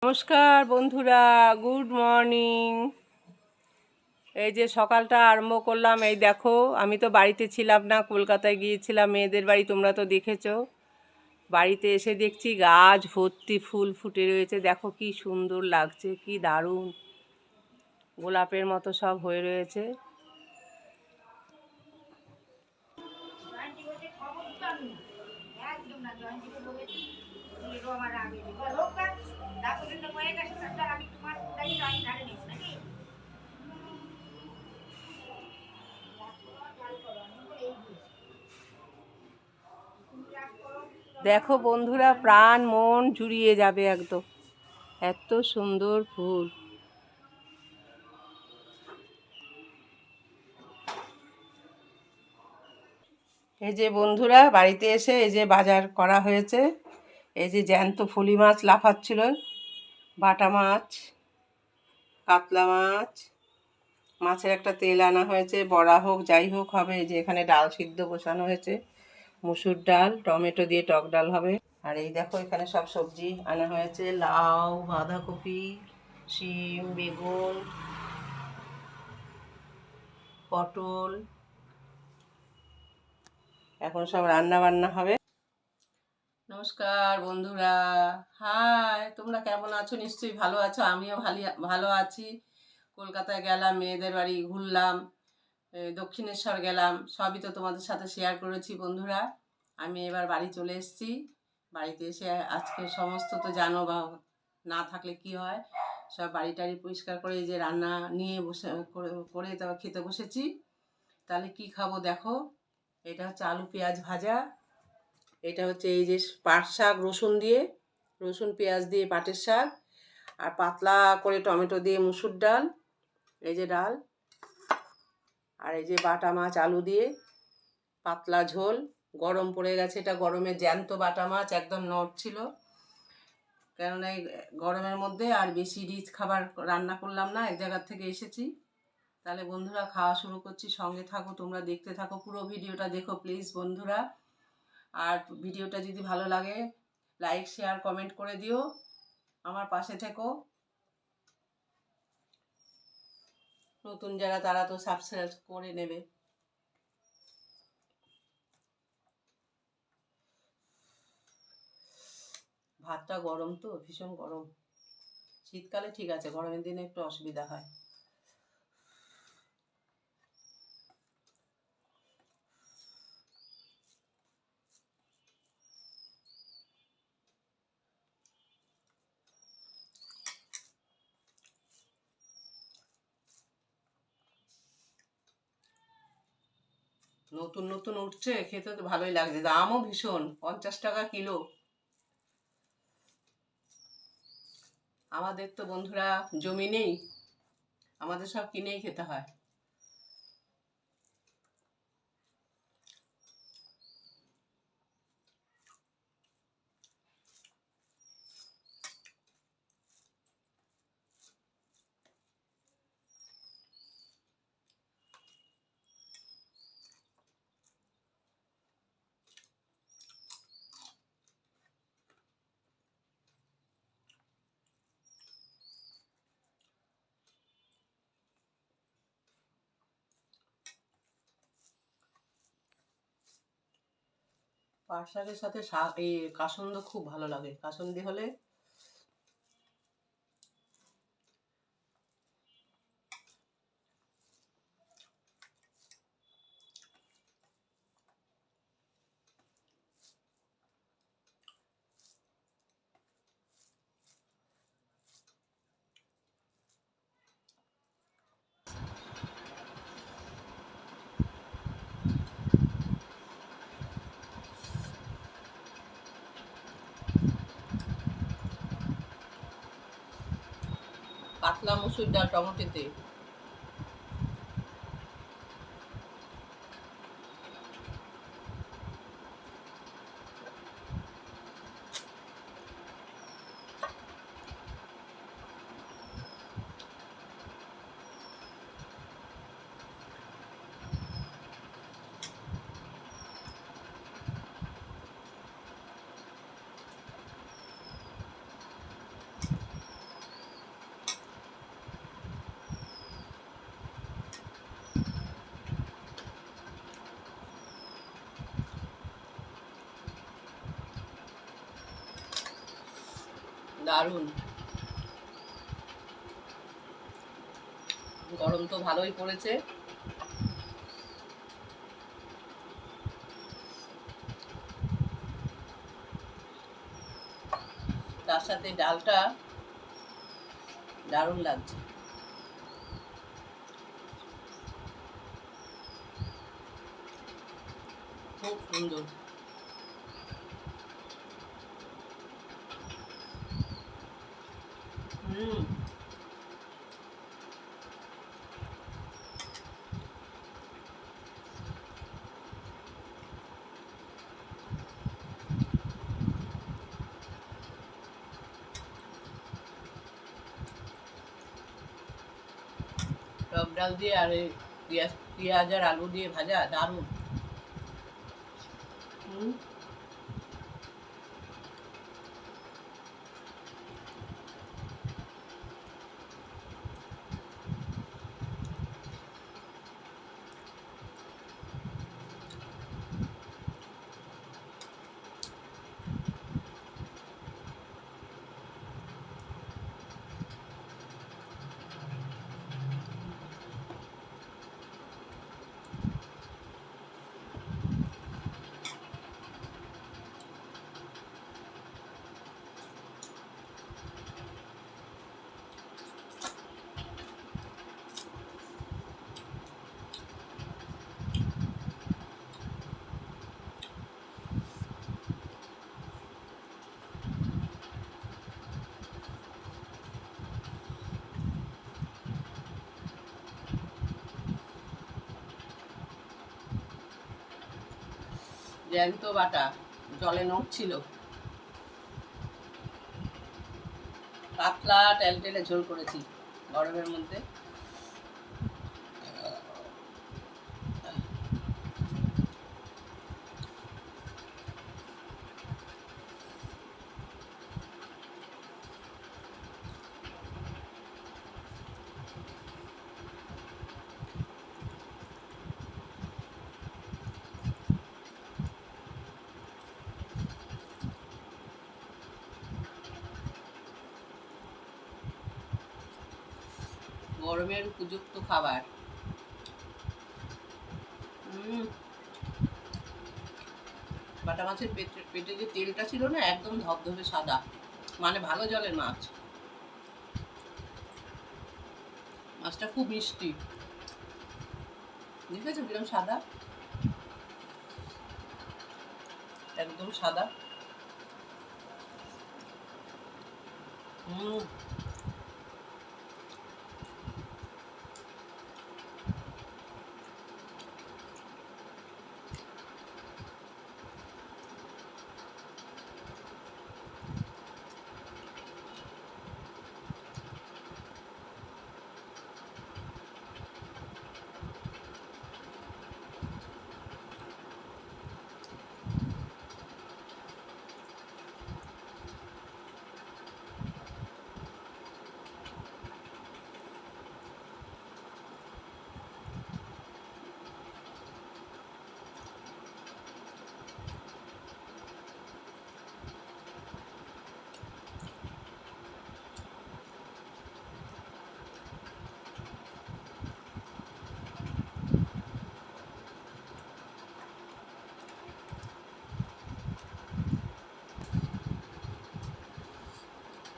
নমস্কার বন্ধুরা, good morning. এই যে সকালটা আরম্ভ করলাম। এই দেখো, আমি তো বাড়িতে ছিলাম না, কলকাতায় গিয়েছিলাম মেয়েদের বাড়ি, তোমরা তো দেখেছো। বাড়িতে এসে দেখছি গাছ ভর্তি ফুল ফুটে রয়েছে। দেখো কি সুন্দর লাগছে, কি দারুণ, গোলাপের মতো সব হয়ে রয়েছে। দেখো বন্ধুরা, প্রাণ মন জুড়িয়ে যাবে একদম, এত সুন্দর ফুল। এই যে বন্ধুরা, বাড়িতে এসে এই যে বাজার করা হয়েছে। এই যে জ্যান্ত ফলি মাছ লাফাচ্ছিল, বাটা মাছ, কাতলা মাছ, মাছের একটা তেল আনা হয়েছে, বড়া হোক যাই হোক হবে। এই যে এখানে ডাল সিদ্ধ বসানো হয়েছে, মুসুর ডাল, টমেটো দিয়ে টক ডাল হবে। আর এই দেখো এখানে সব সবজি আনা হয়েছে, লাউ, বাঁধাকপি, শিম, বেগুন, পটল। এখন সব রান্না বান্না হবে। নমস্কার বন্ধুরা, হাই, তোমরা কেমন আছো? নিশ্চয়ই ভালো আছো, আমিও ভালো আছি। কলকাতায় গেলাম, মেয়েদের বাড়ি ঘুরলাম, দক্ষিণেশ্বর গেলাম, সবই তো তোমাদের সাথে শেয়ার করেছি বন্ধুরা। আমি এবার বাড়ি চলে এসেছি। বাড়িতে এসে আজকে সমস্ত তো জানো, বা না থাকলে কি হয়, সব বাড়ি টাড়ি পরিষ্কার করে এই যে রান্না নিয়ে বসে করে তারপর খেতে বসেছি। তাহলে কি খাবো দেখো, এটা হচ্ছে আলু পেঁয়াজ ভাজা, এটা হচ্ছে এই যে পাট শাক, রসুন পেঁয়াজ দিয়ে পাটের শাক, আর পাতলা করে টমেটো দিয়ে মুসুর ডাল, এই যে ডাল, আর এই যে বাটা মাছ আলু দিয়ে পাতলা ঝোল। গরম পড়ে গেছে, এটা গরমে জ্যান্ত বাটা মাছ, একদম নড়ছিল। কেননা এই গরমের মধ্যে আর বেশি রিচ খাবার রান্না করলাম না, এক জায়গার থেকে এসেছি। তাহলে বন্ধুরা খাওয়া শুরু করছি, সঙ্গে থাকো, তোমরা দেখতে থাকো, পুরো ভিডিওটা দেখো প্লিজ বন্ধুরা। আর ভিডিওটা যদি ভালো লাগে লাইক শেয়ার কমেন্ট করে দিও, আমার পাশে থেকো। নতুন যারা তারা তো সাবস্ক্রাইব করে নেবে। ভাতটা গরম তো, ভীষণ গরম। শীতকালে ঠিক আছে, গরমের দিনে একটু অসুবিধা হয়। নতুন নতুন উঠছে, খেতে তো ভালোই লাগছে, দামও ভীষণ, 50 টাকা কিলো। আমাদের তো বন্ধুরা জমি নেই, আমাদের সব কিনেই খেতে হয়। পাট শাকের সাথে শাক, এই কাসন্দ খুব ভালো লাগে, কাসন্দি হলে। পাতলা মুসুর ডাল টমেটোতে। দারুণ। গরম তো ভালোই পড়েছে। তার সাথে ডালটা দারুণ লাগছে, খুব সুন্দর। টক ডাল দিয়ে আর পেঁয়াজ আর আলু দিয়ে ভাজা দারুণ। জ্যান্ত বাটা, জলে নড়ছিল, পাতলা টেলটেলে ঝোল করেছি গরমের মধ্যে। গরমের উপযুক্ত খাবার। বাটা মাছের পেটে যে তেলটা ছিল না, একদম ধবধবে সাদা, মানে ভালো জলের মাছ। মাছটা খুব মিষ্টি, দেখেছো কিরম সাদা, একদম সাদা।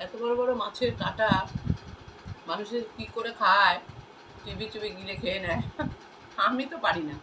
এত বড় বড় মাছের কাঁটা মানুষের কি করে খায়, চিবি চিবি গিলে খেয়ে নেয়, আমি তো পারি না।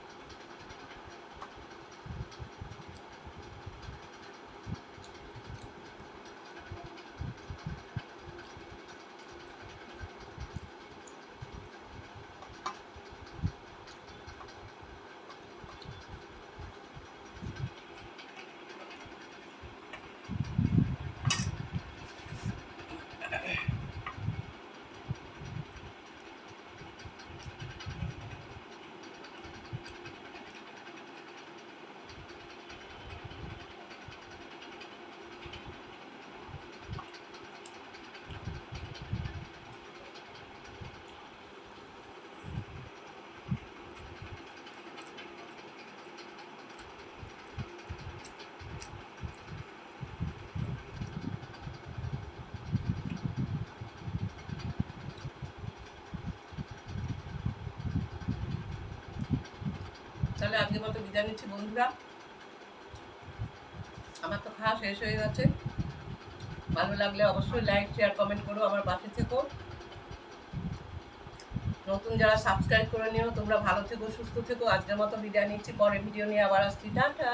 তাহলে আজকের মতো বিদায় নিচ্ছি বন্ধুরা। আমার তো খাওয়া শেষ হয়ে গেছে। ভালো লাগলে অবশ্যই লাইক শেয়ার কমেন্ট করো, আমার পাশে থেকো। নতুন যারা সাবস্ক্রাইব করে নিও, তোমরা ভালো থেকো, সুস্থ থেকো। আজকের মতো বিদায় নিচ্ছি, পরে ভিডিও নিয়ে আবার আসছি। টাটা।